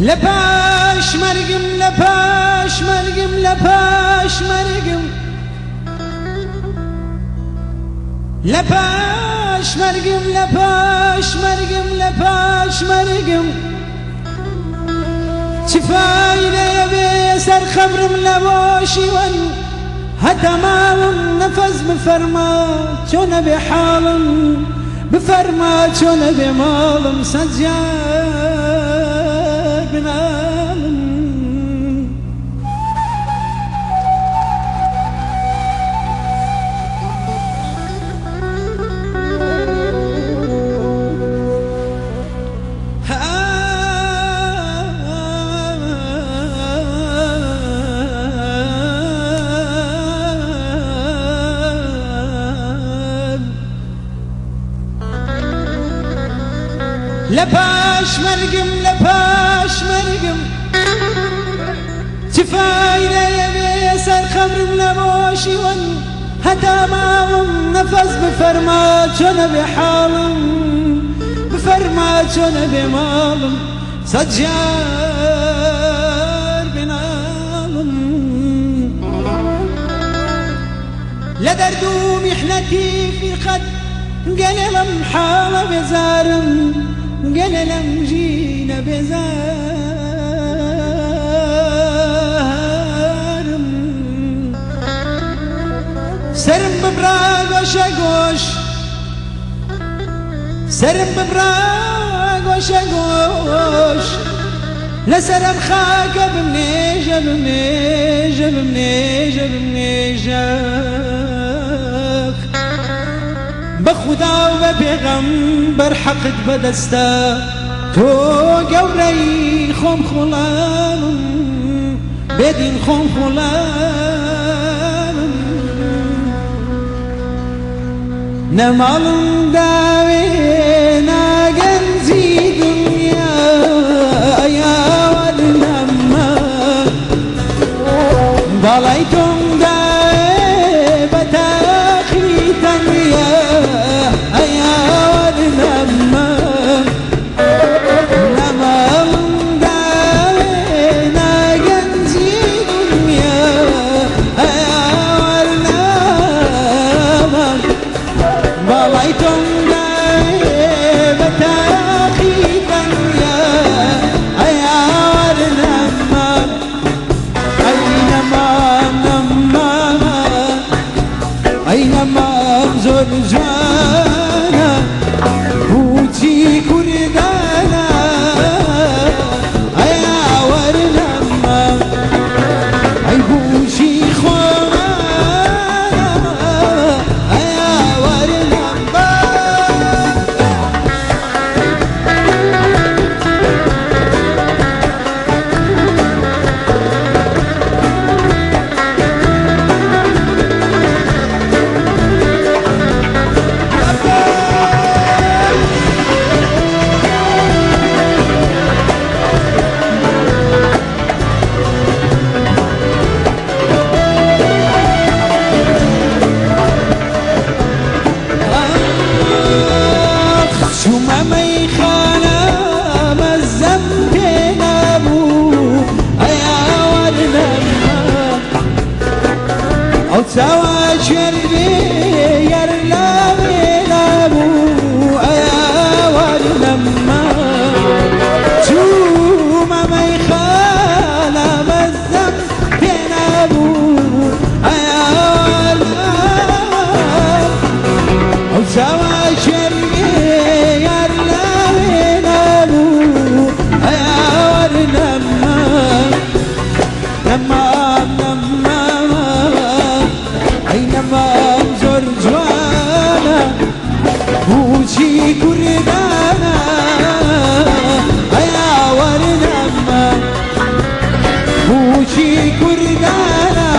لباش مرقم لباش مرقم لباش مرقم لباش مرقم لباش مرقم لباش مرقم شفاينا يبي سر خبر من لبوشي ون هدا مالم نفس بفرما شون بحالم بفرما شون بمالم سجاد بنالم لباش مرقم لباش مرقم شفاينا يبي سر خمر ملموشي ون هدا معهم نفس بفرمات شون بحالم بفرمات شون بمالم سجار بنالم لدردو محنتي في الخد قللم حالة بزارم قللم جينا بزارم سرم ببراق وشاقوش سرم ببراق وشاقوش لسرم خاك بمنيجة بمنيجة بمنيجة بمنيجة بخدا وببيغمبر حقد بدستا تو قوري خم خلالم بدين خم خلالم نمالم داوينا جنزي دنيا يا ولنما ضليتم داوي بتاخري تنيا أينما أمزر جانا بوتي كردانا أيا ورلما أي بوشي خوانا أيا ورلما سوا شربي يرلا بلابو يا ولما شو ما يخالى بالذنب تنابو يا ولما سوا شربي يرلا بلابو يا ولما لما أينما أمزر جوانا بوشي كردانا أيا ورنما بوشي كردانا